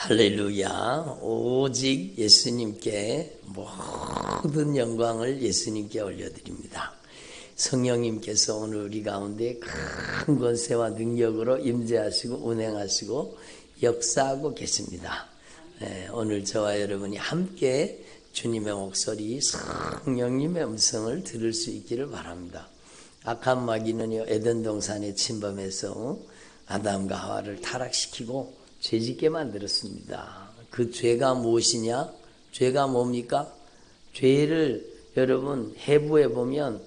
할렐루야. 오직 예수님께 모든 영광을 예수님께 올려드립니다. 성령님께서 오늘 우리 가운데 큰 권세와 능력으로 임재하시고 운행하시고 역사하고 계십니다. 오늘 저와 여러분이 함께 주님의 목소리, 성령님의 음성을 들을 수 있기를 바랍니다. 악한 마귀는요, 에덴 동산에 침범해서 아담과 하와를 타락시키고 죄짓게 만들었습니다. 그 죄가 무엇이냐? 죄가 뭡니까? 죄를 여러분 해부해 보면,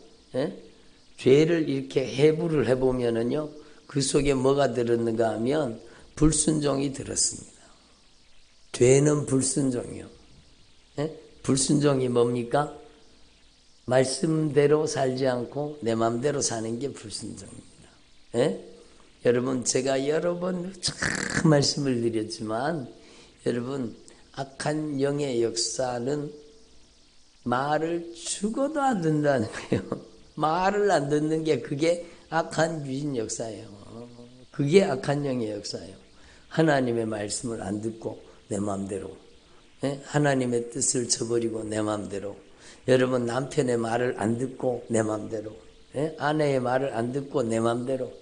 죄를 이렇게 해부를 해보면은요, 그 속에 뭐가 들었는가 하면 불순종이 들었습니다. 죄는 불순종이요. 불순종이 뭡니까? 말씀대로 살지 않고 내 마음대로 사는 게 불순종입니다. 여러분, 제가 여러 번 참 말씀을 드렸지만, 여러분, 악한 영의 역사는 말을 죽어도 안 듣는다는 거예요. 말을 안 듣는 게 그게 악한 귀신 역사예요. 그게 악한 영의 역사예요. 하나님의 말씀을 안 듣고 내 마음대로, 하나님의 뜻을 저버리고 내 마음대로, 여러분 남편의 말을 안 듣고 내 마음대로, 아내의 말을 안 듣고 내 마음대로,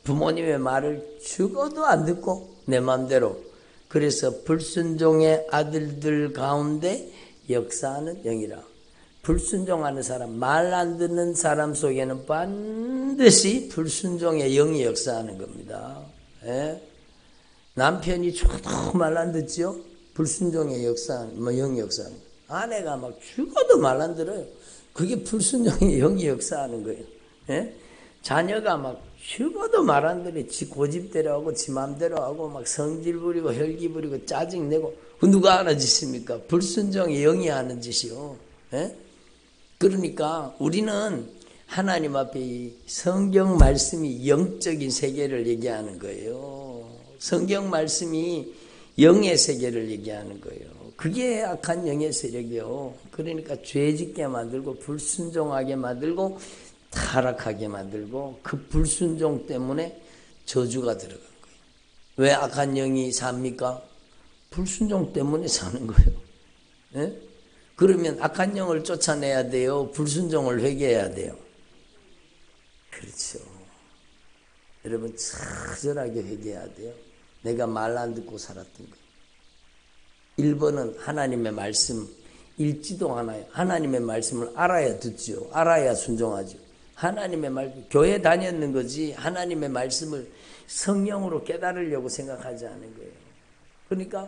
부모님의 말을 죽어도 안 듣고 내 마음대로. 그래서 불순종의 아들들 가운데 역사하는 영이라. 불순종하는 사람, 말 안 듣는 사람 속에는 반드시 불순종의 영이 역사하는 겁니다. 남편이 죽어도 말 안 듣죠? 불순종의 영이 역사하는 거예요. 아내가 막 죽어도 말 안 들어요. 그게 불순종의 영이 역사하는 거예요. 자녀가 막 죽어도 말 안 들어. 지 고집대로 하고 지 맘대로 하고 막 성질 부리고 혈기 부리고 짜증내고. 그 누가 하는 짓입니까? 불순종의 영이 하는 짓이요. 그러니까 우리는 하나님 앞에 이 성경 말씀이 영적인 세계를 얘기하는 거예요. 성경 말씀이 영의 세계를 얘기하는 거예요. 그게 악한 영의 세력이요. 그러니까 죄짓게 만들고 불순종하게 만들고 타락하게 만들고, 그 불순종 때문에 저주가 들어간 거예요. 왜 악한 영이 삽니까? 불순종 때문에 사는 거예요. 그러면 악한 영을 쫓아내야 돼요? 불순종을 회개해야 돼요? 그렇죠. 여러분 처절하게 회개해야 돼요. 내가 말 안 듣고 살았던 거예요. 1번은 하나님의 말씀 읽지도 않아요. 하나님의 말씀을 알아야 듣죠. 알아야 순종하죠. 하나님의 말씀, 교회 다녔는 거지 하나님의 말씀을 성령으로 깨달으려고 생각하지 않은 거예요. 그러니까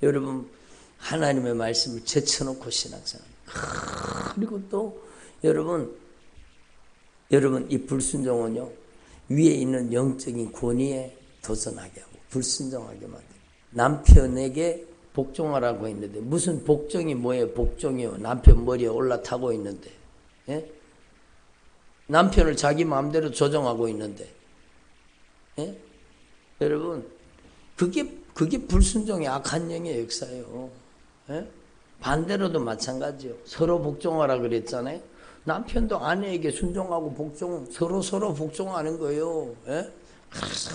여러분 하나님의 말씀을 제쳐놓고 신앙생활. 그리고 또 여러분 이 불순종은요, 위에 있는 영적인 권위에 도전하게 하고 불순종하게 만들어요. 남편에게 복종하라고 했는데, 무슨 복종이 뭐예요? 복종이요. 남편 머리에 올라타고 있는데, 남편을 자기 마음대로 조정하고 있는데, 여러분 그게 불순종의 악한 영의 역사예요. 반대로도 마찬가지요. 서로 복종하라 그랬잖아요. 남편도 아내에게 순종하고 서로 복종하는 거예요. 그래서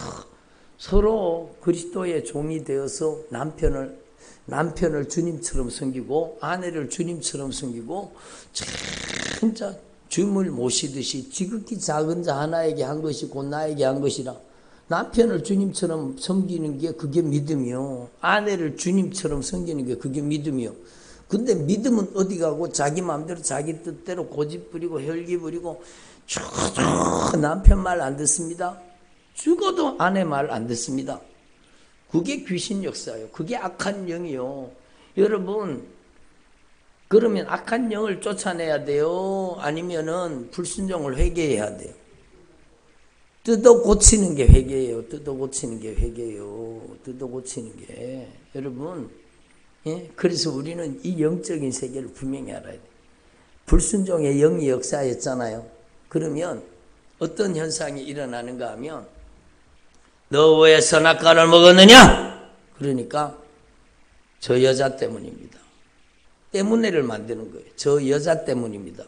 서로 그리스도의 종이 되어서 남편을 주님처럼 섬기고 아내를 주님처럼 섬기고, 진짜 주님을 모시듯이 지극히 작은 자 하나에게 한 것이 곧 나에게 한 것이라. 남편을 주님처럼 섬기는 게 그게 믿음이요. 아내를 주님처럼 섬기는 게 그게 믿음이요. 근데 믿음은 어디 가고 자기 마음대로 자기 뜻대로 고집 부리고 혈기 부리고 죽어도 남편 말 안 듣습니다. 죽어도 아내 말 안 듣습니다. 그게 귀신 역사예요. 그게 악한 영이요. 여러분, 그러면 악한 영을 쫓아내야 돼요? 아니면은 불순종을 회개해야 돼요? 뜯어 고치는 게 회개예요. 뜯어 고치는 게 회개예요. 뜯어 고치는 게. 여러분, 그래서 우리는 이 영적인 세계를 분명히 알아야 돼요. 불순종의 영이 역사였잖아요. 그러면 어떤 현상이 일어나는가 하면, 너 왜 선악과를 먹었느냐? 그러니까 저 여자 때문입니다. 때문에를 만드는 거예요. 저 여자 때문입니다.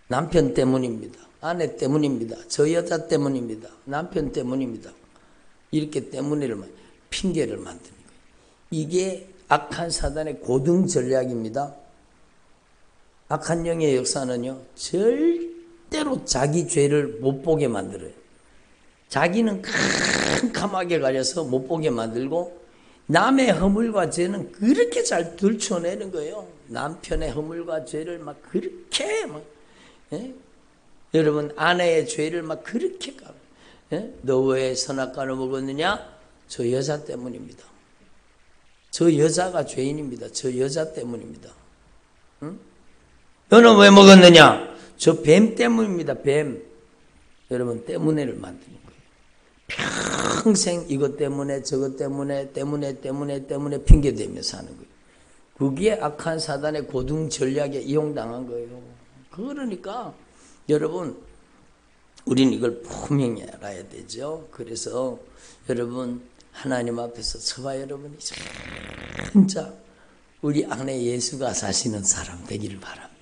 남편 때문입니다. 아내 때문입니다. 저 여자 때문입니다. 남편 때문입니다. 이렇게 때문에를 핑계를 만드는 거예요. 이게 악한 사단의 고등 전략입니다. 악한 영의 역사는요, 절대로 자기 죄를 못 보게 만들어요. 자기는 캄캄하게 가려서 못 보게 만들고, 남의 허물과 죄는 그렇게 잘 들춰내는 거예요. 남편의 허물과 죄를 막 그렇게 막, 예? 여러분, 아내의 죄를 막 그렇게 가. 예? 너 왜 선악과를 먹었느냐? 저 여자 때문입니다. 저 여자가 죄인입니다. 저 여자 때문입니다. 응? 너는 왜 먹었느냐? 저 뱀 때문입니다. 뱀. 여러분, 때문에를 만드는 거예요. 평생 이것 때문에 저것 때문에 핑계대며 사는 거예요. 그게 악한 사단의 고등 전략에 이용당한 거예요. 그러니까 여러분, 우리는 이걸 분명히 알아야 되죠. 그래서 여러분, 하나님 앞에서 저와 여러분이 진짜 우리 안에 예수가 사시는 사람 되기를 바랍니다.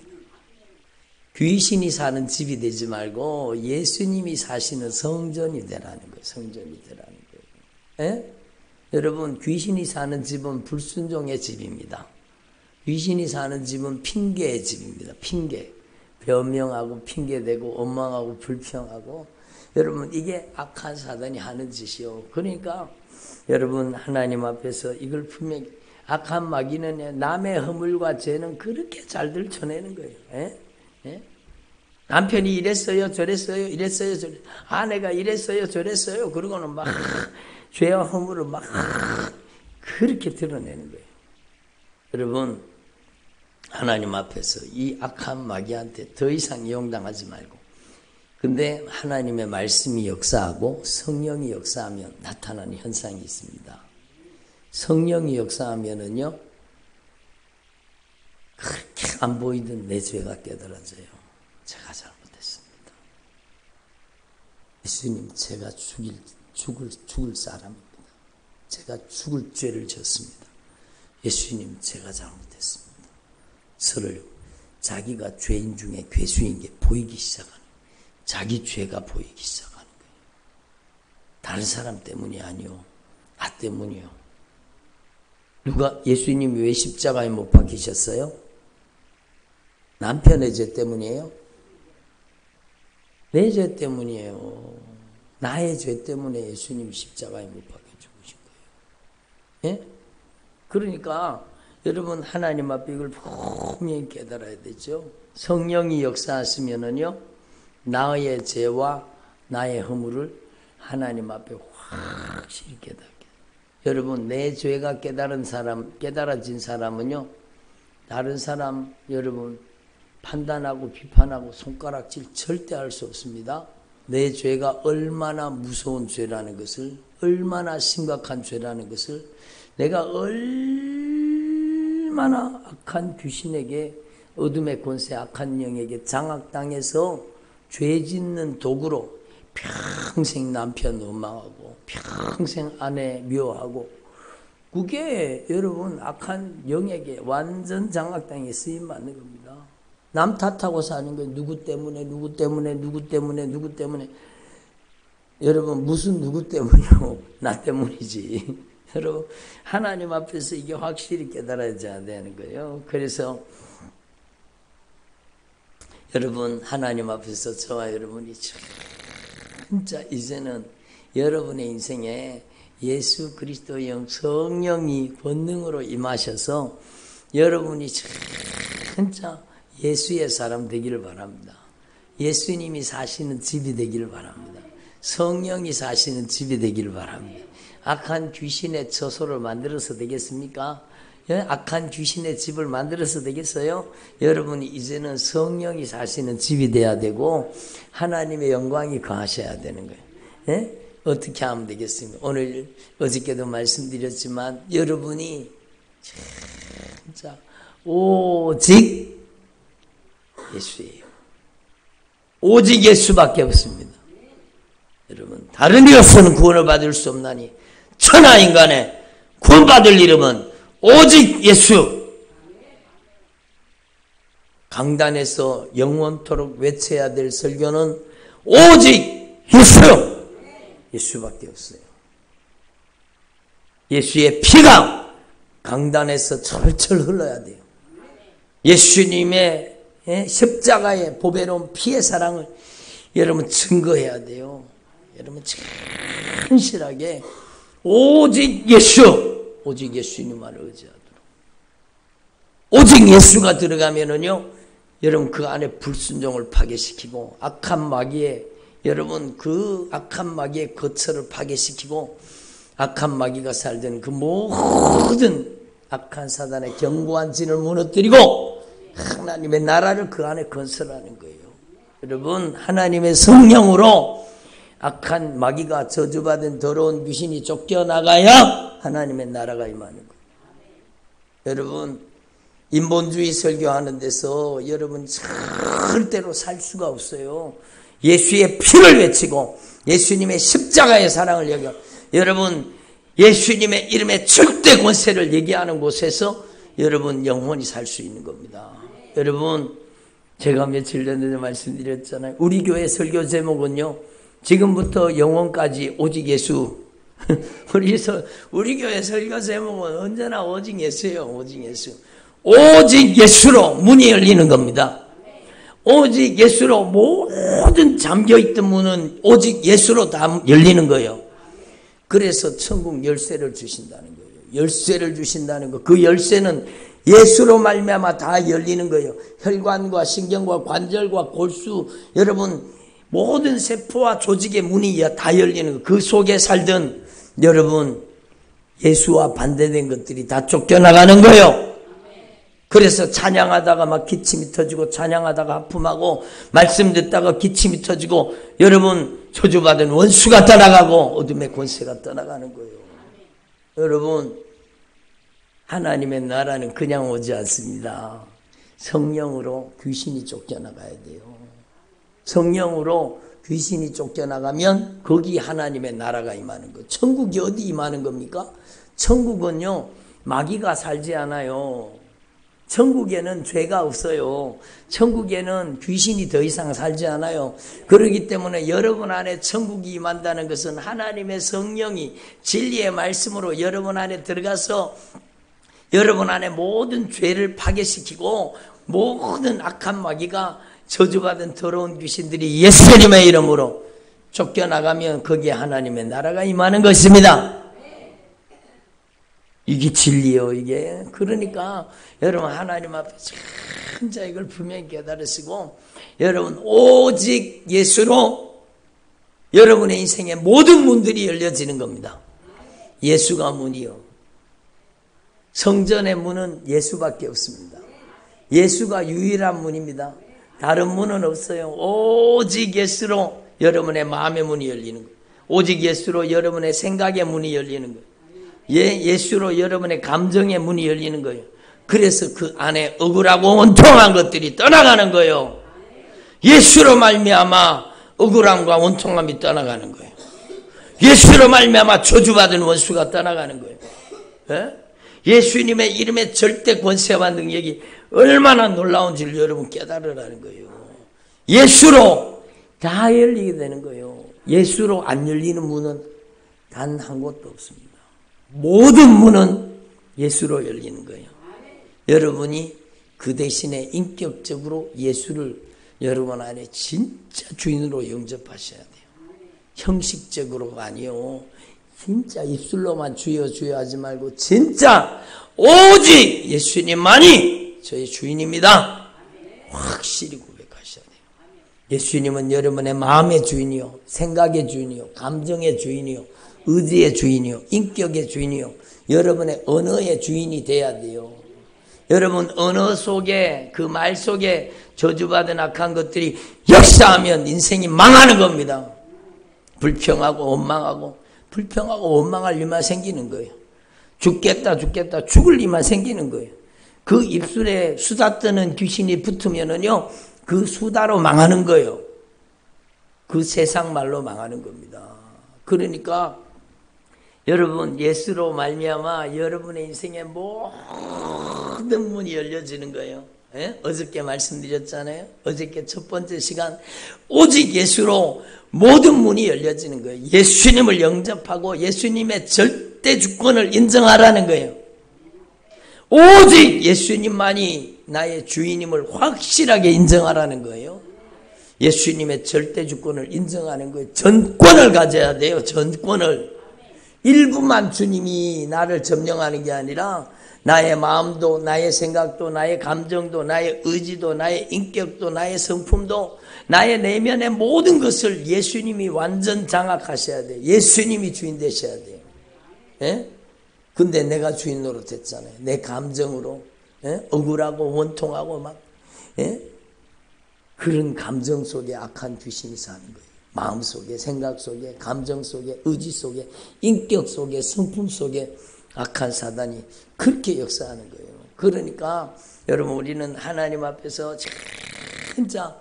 귀신이 사는 집이 되지 말고 예수님이 사시는 성전이 되라는 거예요. 성전이 되라는 거예요. 예? 여러분, 귀신이 사는 집은 불순종의 집입니다. 귀신이 사는 집은 핑계의 집입니다. 핑계. 변명하고 핑계대고 원망하고 불평하고, 여러분, 이게 악한 사단이 하는 짓이요. 그러니까 여러분, 하나님 앞에서 이걸 분명히, 악한 마귀는 남의 허물과 죄는 그렇게 잘 들춰내는 거예요. 예? 예? 남편이 이랬어요 저랬어요 이랬어요 저랬어요, 아내가 이랬어요 저랬어요, 그러고는 막 죄와 허물을 막 그렇게 드러내는 거예요. 여러분, 하나님 앞에서 이 악한 마귀한테 더 이상 이용당하지 말고, 근데 하나님의 말씀이 역사하고 성령이 역사하면 나타나는 현상이 있습니다. 성령이 역사하면은요, 그렇게 안 보이던 내 죄가 깨달아져요. 제가 잘못했습니다. 예수님, 제가 죽을 사람입니다. 제가 죽을 죄를 졌습니다. 예수님, 제가 잘못했습니다. 서로 자기가 죄인 중에 괴수인 게 보이기 시작하는 거예요. 자기 죄가 보이기 시작하는 거예요. 다른 사람 때문이 아니요, 나 때문이요. 누가, 예수님이 왜 십자가에 못 박히셨어요? 남편의 죄 때문이에요? 내 죄 때문이에요. 나의 죄 때문에 예수님이 십자가에 못 박혀 죽으신 거예요. 예? 그러니까 여러분, 하나님 앞에 이걸 분명히 깨달아야 되죠. 성령이 역사하시면은요, 나의 죄와 나의 허물을 하나님 앞에 확실히 깨닫게. 여러분, 내 죄가 깨달아진 사람은요, 다른 사람, 여러분, 판단하고 비판하고 손가락질 절대 할 수 없습니다. 내 죄가 얼마나 무서운 죄라는 것을, 얼마나 심각한 죄라는 것을, 내가 얼마나 악한 귀신에게, 어둠의 권세, 악한 영에게 장악당해서 죄 짓는 도구로 평생 남편 원망하고 평생 아내 미워하고, 그게 여러분 악한 영에게 완전 장악당해 쓰임받는 겁니다. 남 탓하고 사는 거예요. 누구 때문에. 여러분, 무슨 누구 때문이요? 나 때문이지. 여러분, 하나님 앞에서 이게 확실히 깨달아져야 되는 거예요. 그래서 여러분, 하나님 앞에서 저와 여러분이 진짜 이제는 여러분의 인생에 예수 그리스도의 영, 성령이 권능으로 임하셔서 여러분이 진짜 예수의 사람 되기를 바랍니다. 예수님이 사시는 집이 되기를 바랍니다. 성령이 사시는 집이 되기를 바랍니다. 악한 귀신의 처소를 만들어서 되겠습니까? 악한 귀신의 집을 만들어서 되겠어요? 여러분이 이제는 성령이 사시는 집이 돼야 되고 하나님의 영광이 거하셔야 되는 거예요. 예? 어떻게 하면 되겠습니까? 오늘 어저께도 말씀드렸지만 여러분이 진짜 오직 예수예요. 오직 예수밖에 없습니다. 여러분, 다른 이로서는 구원을 받을 수 없나니 천하 인간의 구원받을 이름은 오직 예수. 강단에서 영원토록 외쳐야 될 설교는 오직 예수. 예수밖에 없어요. 예수의 피가 강단에서 철철 흘러야 돼요. 예수님의 십자가의 보배로운 피의 사랑을 여러분 증거해야 돼요. 여러분 진실하게 오직 예수님만을 의지하도록. 오직 예수가 들어가면은요, 여러분 그 안에 불순종을 파괴시키고 악한 마귀의 여러분 그 악한 마귀의 거처를 파괴시키고 악한 마귀가 살던 그 모든 악한 사단의 견고한 진을 무너뜨리고 하나님의 나라를 그 안에 건설하는 거예요. 여러분 하나님의 성령으로 악한 마귀가 저주받은 더러운 귀신이 쫓겨나가야 하나님의 나라가 임하는 거예요. 여러분 인본주의 설교하는 데서 여러분 절대로 살 수가 없어요. 예수의 피를 외치고 예수님의 십자가의 사랑을 얘기하고 여러분 예수님의 이름의 절대 권세를 얘기하는 곳에서 여러분 영혼이 살 수 있는 겁니다. 여러분 제가 며칠 전에 말씀드렸잖아요. 우리 교회 설교 제목은요, 지금부터 영원까지 오직 예수. 우리 교회 설교 제목은 언제나 오직 예수예요. 오직 예수. 오직 예수로 문이 열리는 겁니다. 오직 예수로 모든 잠겨있던 문은 오직 예수로 다 열리는 거예요. 그래서 천국 열쇠를 주신다는 거예요. 열쇠를 주신다는 거. 그 열쇠는 예수로 말미암아 다 열리는 거예요. 혈관과 신경과 관절과 골수, 여러분 모든 세포와 조직의 문이 다 열리는 거예요. 그 속에 살던 여러분 예수와 반대된 것들이 다 쫓겨나가는 거예요. 그래서 찬양하다가 막 기침이 터지고 찬양하다가 아픔하고 말씀 듣다가 기침이 터지고 여러분 저주받은 원수가 떠나가고 어둠의 권세가 떠나가는 거예요. 여러분 하나님의 나라는 그냥 오지 않습니다. 성령으로 귀신이 쫓겨나가야 돼요. 성령으로 귀신이 쫓겨나가면 거기 하나님의 나라가 임하는 거예요. 천국이 어디 임하는 겁니까? 천국은요 마귀가 살지 않아요. 천국에는 죄가 없어요. 천국에는 귀신이 더 이상 살지 않아요. 그렇기 때문에 여러분 안에 천국이 임한다는 것은 하나님의 성령이 진리의 말씀으로 여러분 안에 들어가서 여러분 안에 모든 죄를 파괴시키고 모든 악한 마귀가 저주받은 더러운 귀신들이 예수님의 이름으로 쫓겨나가면 거기에 하나님의 나라가 임하는 것입니다. 이게 진리예요, 이게. 그러니까 여러분 하나님 앞에 진짜 이걸 분명히 깨달으시고 여러분 오직 예수로 여러분의 인생의 모든 문들이 열려지는 겁니다. 예수가 문이요. 성전의 문은 예수밖에 없습니다. 예수가 유일한 문입니다. 다른 문은 없어요. 오직 예수로 여러분의 마음의 문이 열리는 거예요. 오직 예수로 여러분의 생각의 문이 열리는 거예요. 예수로 여러분의 감정의 문이 열리는 거예요. 그래서 그 안에 억울하고 원통한 것들이 떠나가는 거예요. 예수로 말미암아 억울함과 원통함이 떠나가는 거예요. 예수로 말미암아 저주받은 원수가 떠나가는 거예요. 예수님의 이름의 절대 권세와 능력이 얼마나 놀라운지를 여러분 깨달으라는 거예요. 예수로 다 열리게 되는 거예요. 예수로 안 열리는 문은 단 한 곳도 없습니다. 모든 문은 예수로 열리는 거예요. 여러분이 그 대신에 인격적으로 예수를 여러분 안에 진짜 주인으로 영접하셔야 돼요. 형식적으로가 아니요. 진짜 입술로만 주여 주여 하지 말고 진짜 오직 예수님만이 저의 주인입니다. 확실히 고백하셔야 돼요. 예수님은 여러분의 마음의 주인이요, 생각의 주인이요, 감정의 주인이요, 의지의 주인이요, 인격의 주인이요, 여러분의 언어의 주인이 돼야 돼요. 여러분 언어 속에 그 말 속에 저주받은 악한 것들이 역사하면 인생이 망하는 겁니다. 불평하고 원망할 일만 생기는 거예요. 죽겠다 죽을 일만 생기는 거예요. 그 입술에 수다 떠는 귀신이 붙으면은요 그 수다로 망하는 거예요. 그 세상 말로 망하는 겁니다. 그러니까 여러분 예수로 말미암아 여러분의 인생의 모든 문이 열려지는 거예요. 어저께 말씀드렸잖아요. 어저께 첫 번째 시간 오직 예수로 모든 문이 열려지는 거예요. 예수님을 영접하고 예수님의 절대 주권을 인정하라는 거예요. 오직 예수님만이 나의 주인임을 확실하게 인정하라는 거예요. 예수님의 절대 주권을 인정하는 거예요. 전권을 가져야 돼요. 전권을. 일부만 주님이 나를 점령하는 게 아니라 나의 마음도, 나의 생각도, 나의 감정도, 나의 의지도, 나의 인격도, 나의 성품도, 나의 내면의 모든 것을 예수님이 완전 장악하셔야 돼요. 예수님이 주인 되셔야 돼요. 예? 근데 내가 주인 노릇했잖아요. 내 감정으로, 예? 억울하고 원통하고 막, 예? 그런 감정 속에 악한 귀신이 사는 거예요. 마음 속에, 생각 속에, 감정 속에, 의지 속에, 인격 속에, 성품 속에 악한 사단이 그렇게 역사하는 거예요. 그러니까 여러분, 우리는 하나님 앞에서 진짜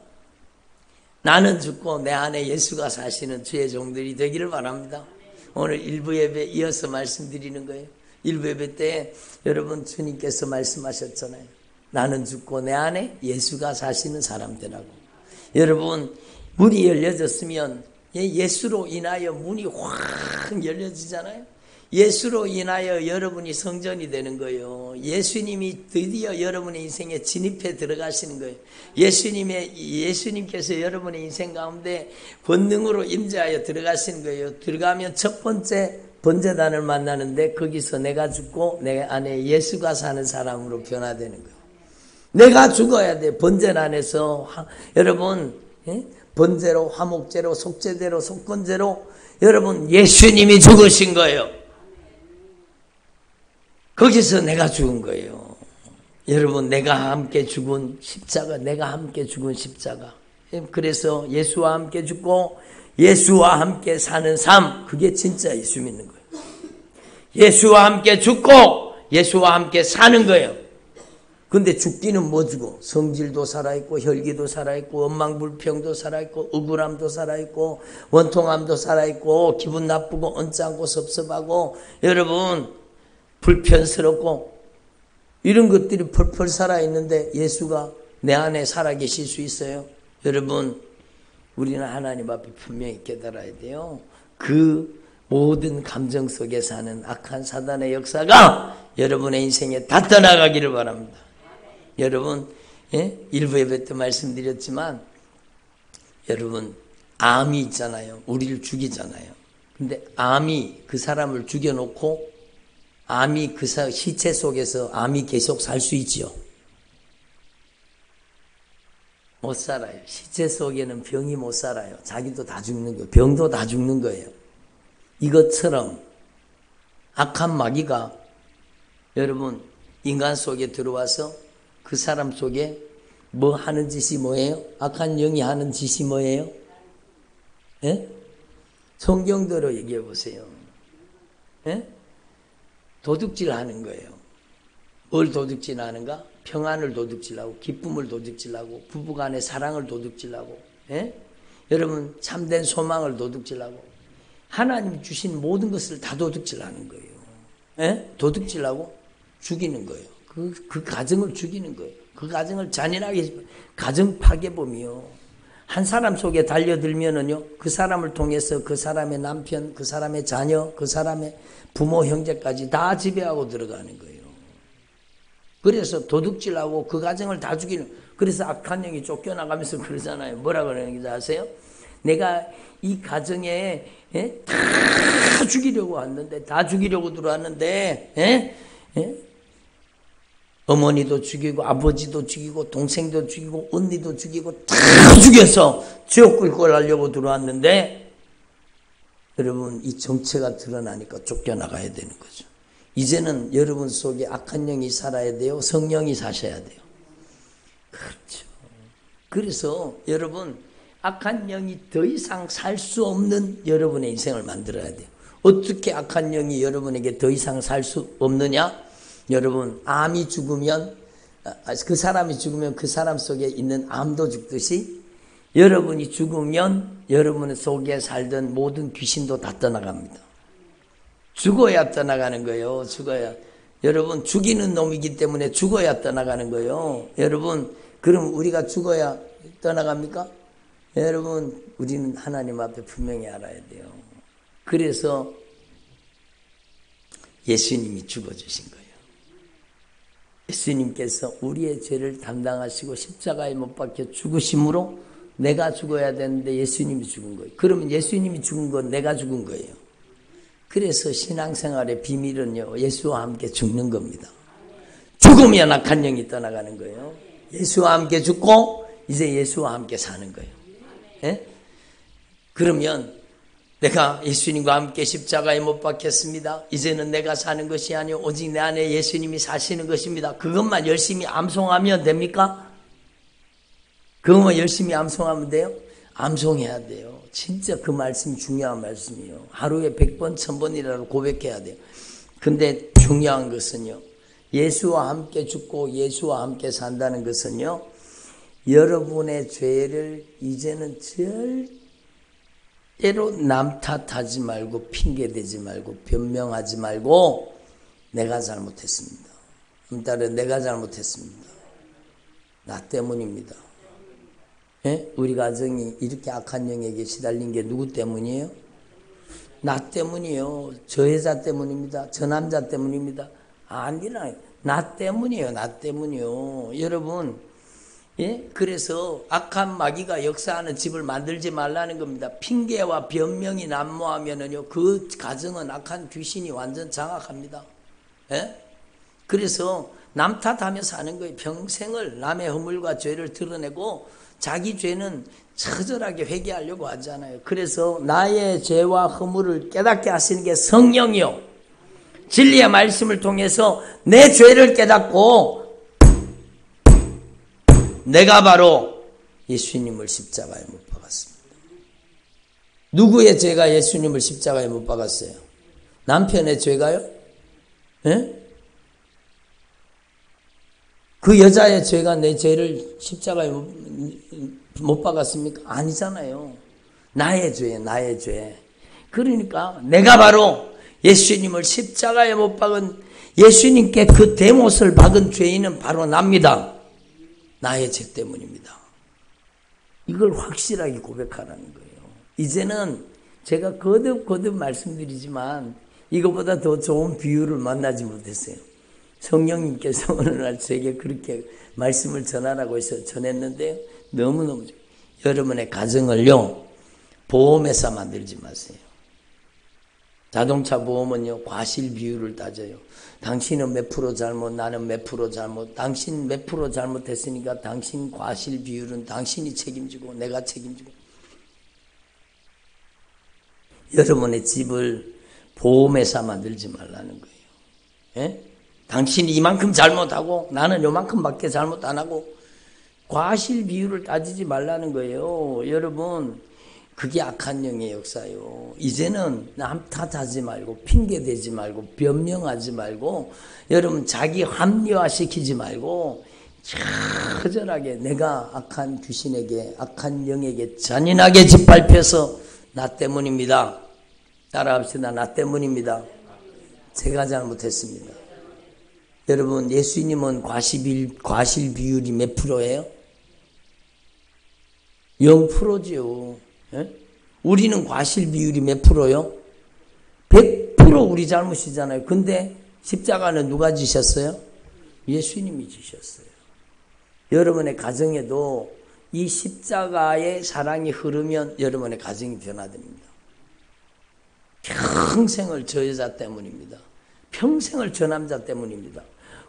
나는 죽고 내 안에 예수가 사시는 주의 종들이 되기를 바랍니다. 오늘 일부 예배 이어서 말씀드리는 거예요. 일부 예배 때 여러분 주님께서 말씀하셨잖아요. 나는 죽고 내 안에 예수가 사시는 사람 되라고. 여러분, 문이 열려졌으면 예수로 인하여 문이 확 열려지잖아요. 예수로 인하여 여러분이 성전이 되는 거예요. 예수님이 드디어 여러분의 인생에 진입해 들어가시는 거예요. 예수님께서 여러분의 인생 가운데 권능으로 임재하여 들어가시는 거예요. 들어가면 첫 번째 번제단을 만나는데 거기서 내가 죽고 내 안에 예수가 사는 사람으로 변화되는 거예요. 내가 죽어야 돼. 번제단에서 여러분, 번제로, 화목제로, 속죄제로, 속건제로 여러분 예수님이 죽으신 거예요. 거기서 내가 죽은 거예요. 여러분, 내가 함께 죽은 십자가, 내가 함께 죽은 십자가. 그래서 예수와 함께 죽고 예수와 함께 사는 삶, 그게 진짜 예수 믿는 거예요. 예수와 함께 죽고 예수와 함께 사는 거예요. 근데 죽기는 뭐 주고? 성질도 살아있고 혈기도 살아있고 원망불평도 살아있고 억울함도 살아있고 원통함도 살아있고 기분 나쁘고 언짢고 섭섭하고 여러분 불편스럽고 이런 것들이 펄펄 살아있는데 예수가 내 안에 살아계실 수 있어요? 여러분, 우리는 하나님 앞에 분명히 깨달아야 돼요. 그 모든 감정 속에 사는 악한 사단의 역사가 여러분의 인생에 다 떠나가기를 바랍니다. 여러분, 일부 예배 때 말씀드렸지만 여러분, 암이 있잖아요. 우리를 죽이잖아요. 근데 암이 그 사람을 죽여놓고 암이 그 시체 속에서 암이 계속 살 수 있지요? 못 살아요. 시체 속에는 병이 못 살아요. 자기도 다 죽는 거예요. 병도 다 죽는 거예요. 이것처럼 악한 마귀가 여러분 인간 속에 들어와서 그 사람 속에 뭐 하는 짓이 뭐예요? 악한 영이 하는 짓이 뭐예요? 예? 성경대로 얘기해 보세요. 예? 도둑질 하는 거예요. 뭘 도둑질 하는가? 평안을 도둑질하고 기쁨을 도둑질하고 부부간의 사랑을 도둑질하고 예? 여러분 참된 소망을 도둑질하고 하나님이 주신 모든 것을 다 도둑질하는 거예요. 예? 도둑질하고 죽이는 거예요. 그 가정을 죽이는 거예요. 그 가정을 잔인하게 가정 파괴범이요. 한 사람 속에 달려들면은요, 그 사람을 통해서 그 사람의 남편, 그 사람의 자녀, 그 사람의 부모, 형제까지 다 지배하고 들어가는 거예요. 그래서 도둑질하고 그 가정을 다 죽이는, 그래서 악한 영이 쫓겨나가면서 그러잖아요. 뭐라 그러는지 아세요? 내가 이 가정에 다 죽이려고 왔는데, 다 죽이려고 들어왔는데, 어머니도 죽이고 아버지도 죽이고 동생도 죽이고 언니도 죽이고 다 죽여서 지옥 끌고 가려고 들어왔는데 여러분 이 정체가 드러나니까 쫓겨나가야 되는 거죠. 이제는 여러분 속에 악한 영이 살아야 돼요? 성령이 사셔야 돼요? 그렇죠. 그래서 여러분 악한 영이 더 이상 살 수 없는 여러분의 인생을 만들어야 돼요. 어떻게 악한 영이 여러분에게 더 이상 살 수 없느냐? 여러분 암이 죽으면 그 사람이 죽으면 그 사람 속에 있는 암도 죽듯이 여러분이 죽으면 여러분 속에 살던 모든 귀신도 다 떠나갑니다. 죽어야 떠나가는 거예요. 죽어야. 여러분 죽이는 놈이기 때문에 죽어야 떠나가는 거예요. 여러분 그럼 우리가 죽어야 떠나갑니까? 여러분 우리는 하나님 앞에 분명히 알아야 돼요. 그래서 예수님이 죽어주신 거예요. 예수님께서 우리의 죄를 담당하시고 십자가에 못 박혀 죽으심으로 내가 죽어야 되는데 예수님이 죽은 거예요. 그러면 예수님이 죽은 건 내가 죽은 거예요. 그래서 신앙생활의 비밀은요, 예수와 함께 죽는 겁니다. 죽으면 악한 영이 떠나가는 거예요. 예수와 함께 죽고 이제 예수와 함께 사는 거예요. 예? 그러면 내가 예수님과 함께 십자가에 못 박혔습니다. 이제는 내가 사는 것이 아니오 오직 내 안에 예수님이 사시는 것입니다. 그것만 열심히 암송하면 됩니까? 그것만 열심히 암송하면 돼요? 암송해야 돼요. 진짜 그 말씀이 중요한 말씀이에요. 하루에 100번, 1000번이라도 고백해야 돼요. 근데 중요한 것은요, 예수와 함께 죽고 예수와 함께 산다는 것은요, 여러분의 죄를 이제는 절대로 남 탓하지 말고 핑계대지 말고 변명하지 말고 내가 잘못했습니다. 딸은 내가 잘못했습니다. 나 때문입니다. 예? 우리 가정이 이렇게 악한 영에게 시달린 게 누구 때문이에요? 나 때문이에요. 저 여자 때문입니다. 저 남자 때문입니다. 아니라 나 때문이에요. 나 때문이요. 여러분, 예? 그래서 악한 마귀가 역사하는 집을 만들지 말라는 겁니다. 핑계와 변명이 난무하면은요, 그 가정은 악한 귀신이 완전 장악합니다. 예? 그래서 남 탓하며 사는 거예요. 평생을 남의 허물과 죄를 드러내고 자기 죄는 처절하게 회개하려고 하잖아요. 그래서 나의 죄와 허물을 깨닫게 하시는 게 성령이요, 진리의 말씀을 통해서 내 죄를 깨닫고 내가 바로 예수님을 십자가에 못 박았습니다. 누구의 죄가 예수님을 십자가에 못 박았어요? 남편의 죄가요? 예? 그 여자의 죄가 내 죄를 십자가에 못 박았습니까? 아니잖아요. 나의 죄, 나의 죄. 그러니까 내가 바로 예수님을 십자가에 못 박은, 예수님께 그 대못을 박은 죄인은 바로 납니다. 나의 죄 때문입니다. 이걸 확실하게 고백하라는 거예요. 이제는 제가 거듭 말씀드리지만 이거보다 더 좋은 비유를 만나지 못했어요. 성령님께서 어느 날 제게 그렇게 말씀을 전하라고 해서 전했는데요, 너무너무 좋아요. 여러분의 가정을요, 보험회사 만들지 마세요. 자동차 보험은요, 과실 비율을 따져요. 당신은 몇 프로 잘못, 나는 몇 프로 잘못, 당신 몇 프로 잘못했으니까 당신 과실 비율은 당신이 책임지고 내가 책임지고. 여러분의 집을 보험회사 만들지 말라는 거예요. 예? 당신이 이만큼 잘못하고 나는 요만큼밖에 잘못 안 하고 과실 비율을 따지지 말라는 거예요. 여러분, 그게 악한 영의 역사예요. 이제는 남 탓하지 말고 핑계대지 말고 변명하지 말고 여러분 자기 합리화시키지 말고 처절하게 내가 악한 귀신에게 악한 영에게 잔인하게 짓밟혀서 나 때문입니다. 따라합시다. 나 때문입니다. 제가 잘못했습니다. 여러분, 예수님은 과실 비율이 몇 프로예요? 0%죠. 예? 우리는 과실 비율이 몇 프로요? 100% 우리 잘못이잖아요. 근데 십자가는 누가 지셨어요? 예수님이 지셨어요. 여러분의 가정에도 이 십자가의 사랑이 흐르면 여러분의 가정이 변화됩니다. 평생을 저 여자 때문입니다. 평생을 저 남자 때문입니다.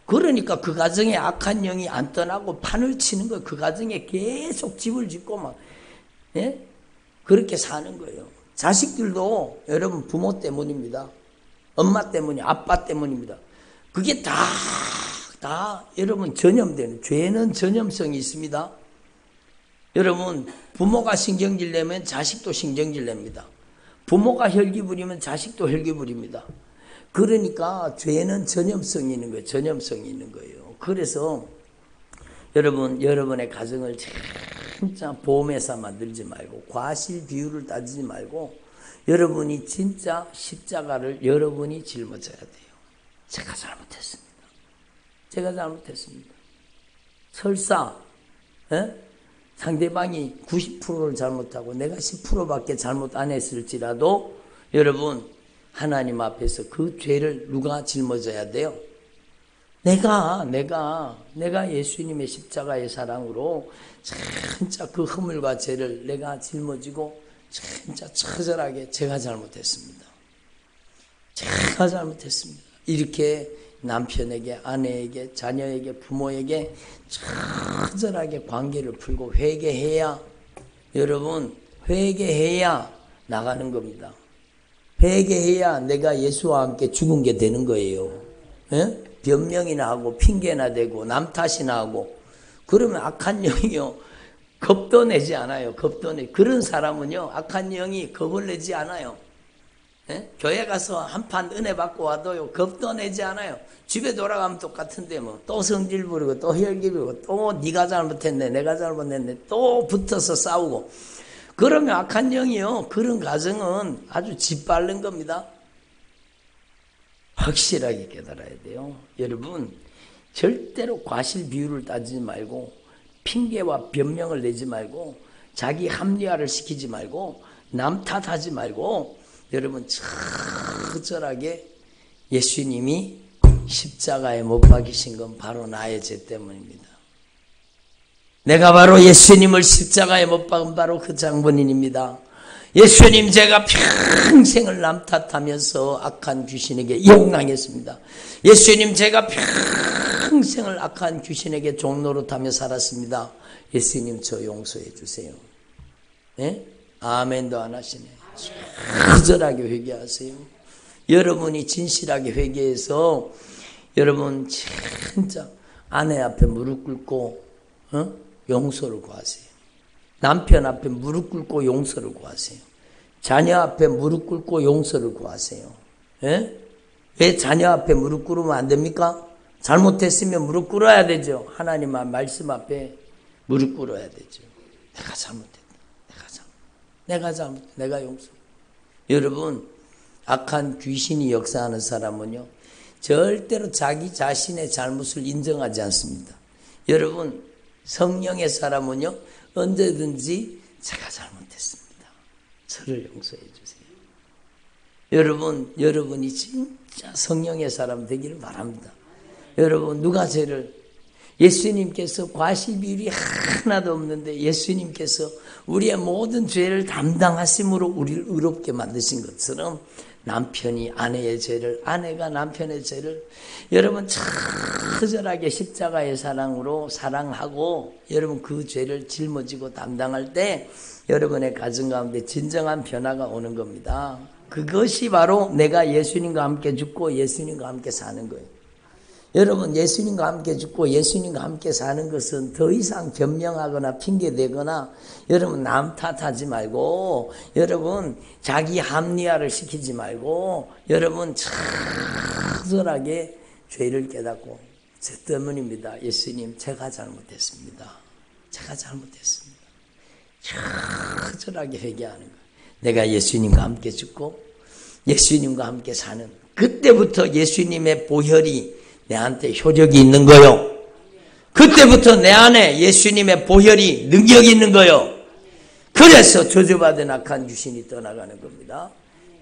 그러니까 그 가정에 악한 영이 안 떠나고 판을 치는 거예요. 그 가정에 계속 집을 짓고 막, 예? 그렇게 사는 거예요. 자식들도 여러분 부모 때문입니다. 엄마 때문이, 아빠 때문입니다. 그게 다 여러분 전염되는, 죄는 전염성이 있습니다. 여러분, 부모가 신경질 내면 자식도 신경질 냅니다. 부모가 혈기 부리면 자식도 혈기 부립니다. 그러니까 죄는 전염성이 있는 거예요. 전염성이 있는 거예요. 그래서 여러분, 여러분의 가정을 진짜 보험회사 만들지 말고 과실 비율을 따지지 말고 여러분이 진짜 십자가를 여러분이 짊어져야 돼요. 제가 잘못했습니다. 제가 잘못했습니다. 설사 상대방이 90%를 잘못하고 내가 10%밖에 잘못 안 했을지라도 여러분, 하나님 앞에서 그 죄를 누가 짊어져야 돼요? 내가 예수님의 십자가의 사랑으로 진짜 그 허물과 죄를 내가 짊어지고 진짜 처절하게 제가 잘못했습니다. 제가 잘못했습니다. 이렇게 남편에게, 아내에게, 자녀에게, 부모에게 처절하게 관계를 풀고 회개해야, 여러분, 회개해야 나가는 겁니다. 회개해야 내가 예수와 함께 죽은 게 되는 거예요. 예? 변명이나 하고 핑계나 대고 남 탓이나 하고 그러면 악한 영이요 겁도 내지 않아요. 그런 사람은요 악한 영이 겁을 내지 않아요. 예? 교회 가서 한판 은혜 받고 와도요 겁도 내지 않아요. 집에 돌아가면 똑같은데 뭐 또 성질 부리고 또 혈기 부리고 또 네가 잘못했네 내가 잘못했네 또 붙어서 싸우고 그러면 악한 영이요 그런 가정은 아주 짓밟는 겁니다. 확실하게 깨달아야 돼요. 여러분 절대로 과실 비율을 따지지 말고 핑계와 변명을 내지 말고 자기 합리화를 시키지 말고 남 탓하지 말고 여러분 처절하게 예수님이 십자가에 못 박히신 건 바로 나의 죄 때문입니다. 내가 바로 예수님을 십자가에 못 박은 바로 그 장본인입니다. 예수님 제가 평생을 남 탓하면서 악한 귀신에게 영랑했습니다. 예수님 제가 평생을 악한 귀신에게 종노릇하며 살았습니다. 예수님 저 용서해 주세요. 네? 아멘도 안 하시네. 처절하게 회개하세요. 여러분이 진실하게 회개해서 여러분 진짜 아내 앞에 무릎 꿇고 용서를 구하세요. 남편 앞에 무릎 꿇고 용서를 구하세요. 자녀 앞에 무릎 꿇고 용서를 구하세요. 예? 왜 자녀 앞에 무릎 꿇으면 안 됩니까? 잘못했으면 무릎 꿇어야 되죠. 하나님 말씀 앞에 무릎 꿇어야 되죠. 내가 잘못했다. 내가 용서. 여러분 악한 귀신이 역사하는 사람은요 절대로 자기 자신의 잘못을 인정하지 않습니다. 여러분 성령의 사람은요 언제든지 제가 잘못했습니다. 저를 용서해 주세요. 여러분이 진짜 성령의 사람 되기를 바랍니다. 여러분 누가 죄를 예수님께서 과실 비율이 하나도 없는데 예수님께서 우리의 모든 죄를 담당하심으로 우리를 의롭게 만드신 것처럼 남편이 아내의 죄를 아내가 남편의 죄를 여러분 처절하게 십자가의 사랑으로 사랑하고 여러분 그 죄를 짊어지고 담당할 때 여러분의 가정 가운데 진정한 변화가 오는 겁니다. 그것이 바로 내가 예수님과 함께 죽고 예수님과 함께 사는 거예요. 여러분 예수님과 함께 죽고 예수님과 함께 사는 것은 더 이상 변명하거나 핑계대거나 여러분 남 탓하지 말고 여러분 자기 합리화를 시키지 말고 여러분 처절하게 죄를 깨닫고 제 때문입니다. 예수님 제가 잘못했습니다. 처절하게 회개하는 거예요. 내가 예수님과 함께 죽고 예수님과 함께 사는 그때부터 예수님의 보혈이 내한테 효력이 있는 거요. 그때부터 내 안에 예수님의 보혈이 능력이 있는 거요. 그래서 저주받은 악한 귀신이 떠나가는 겁니다.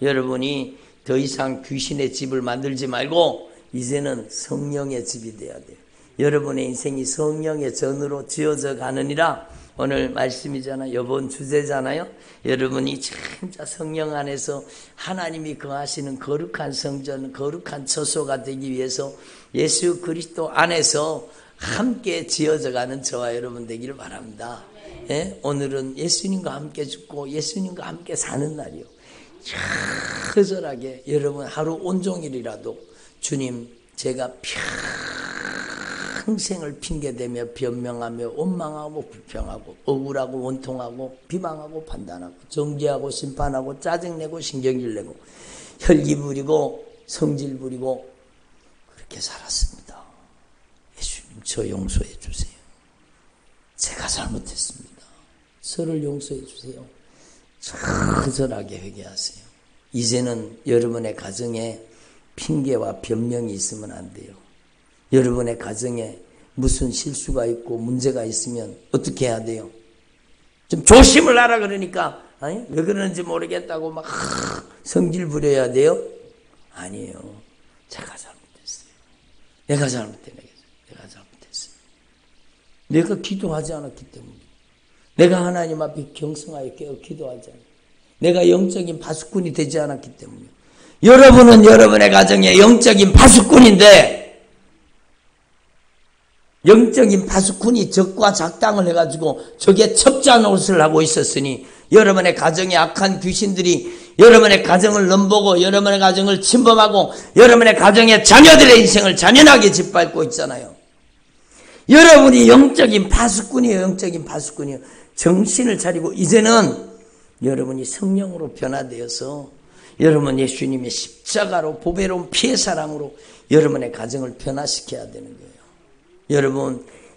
여러분이 더 이상 귀신의 집을 만들지 말고 이제는 성령의 집이 돼야 돼요. 여러분의 인생이 성령의 전으로 지어져 가느니라. 오늘 말씀이잖아요. 이번 주제잖아요. 여러분이 진짜 성령 안에서 하나님이 거하시는 거룩한 성전, 거룩한 처소가 되기 위해서 예수 그리스도 안에서 함께 지어져 가는 저와 여러분 되기를 바랍니다. 예? 오늘은 예수님과 함께 죽고 예수님과 함께 사는 날이요. 처절하게 여러분 하루 온종일이라도 주님 제가 평생을 핑계대며 변명하며 원망하고 불평하고 억울하고 원통하고 비방하고 판단하고 정죄하고 심판하고 짜증내고 신경질 내고 혈기 부리고 성질 부리고 그렇게 살았습니다. 예수님 저 용서해 주세요. 제가 잘못했습니다. 저를 용서해 주세요. 처절하게 회개하세요. 이제는 여러분의 가정에 핑계와 변명이 있으면 안 돼요. 여러분의 가정에 무슨 실수가 있고 문제가 있으면 어떻게 해야 돼요? 좀 조심을 하라 그러니까 아니, 왜 그러는지 모르겠다고 막 성질 부려야 돼요? 아니에요. 제가 잘못했어요. 내가 잘못했어. 내가 기도하지 않았기 때문에. 내가 하나님 앞에 경성하여 깨어 기도하지 않았기 때문에. 내가 영적인 파수꾼이 되지 않았기 때문에. 여러분은 여러분의 가정에 영적인 파수꾼인데, 영적인 파수꾼이 적과 작당을 해가지고 적의 첩자 노릇을 하고 있었으니 여러분의 가정에 악한 귀신들이 여러분의 가정을 넘보고 여러분의 가정을 침범하고 여러분의 가정의 자녀들의 인생을 잔인하게 짓밟고 있잖아요. 여러분이 영적인 파수꾼이에요. 영적인 파수꾼이에요. 정신을 차리고 이제는 여러분이 성령으로 변화되어서 여러분 예수님의 십자가로 보배로운 피의 사랑으로 여러분의 가정을 변화시켜야 되는 거예요.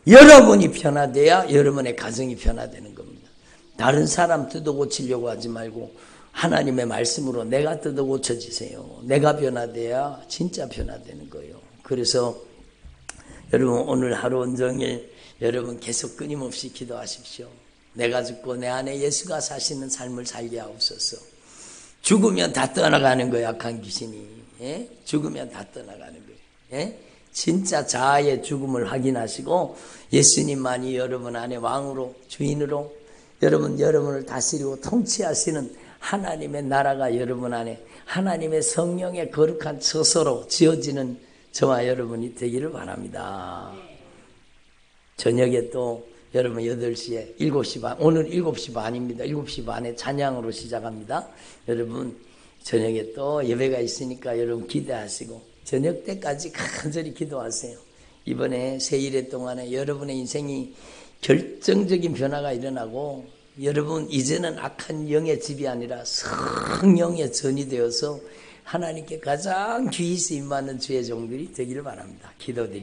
여러분이 변화돼야 여러분의 가정이 변화되는 겁니다. 다른 사람 뜯어 고치려고 하지 말고 하나님의 말씀으로 내가 뜯어 고쳐지세요. 내가 변화돼야 진짜 변화되는 거예요. 그래서 여러분 오늘 하루 온종일 여러분 계속 끊임없이 기도하십시오. 내가 죽고 내 안에 예수가 사시는 삶을 살게 하옵소서. 죽으면 다 떠나가는 거예요. 악한 귀신이. 예? 죽으면 다 떠나가는 거예요. 예? 진짜 자아의 죽음을 확인하시고 예수님만이 여러분 안에 왕으로 주인으로 여러분을 다스리고 통치하시는 하나님의 나라가 여러분 안에 하나님의 성령의 거룩한 처소로 지어지는 저와 여러분이 되기를 바랍니다. 저녁에 또 여러분 8시에 7시 반, 오늘 7시 반입니다. 7시 반에 찬양으로 시작합니다. 여러분 저녁에 또 예배가 있으니까 여러분 기대하시고 저녁 때까지 간절히 기도하세요. 이번에 새 1회 동안에 여러분의 인생이 결정적인 변화가 일어나고 여러분 이제는 악한 영의 집이 아니라 성령의 전이 되어서 하나님께 가장 귀히 쓰임받는 주의 종들이 되기를 바랍니다. 기도드립니다.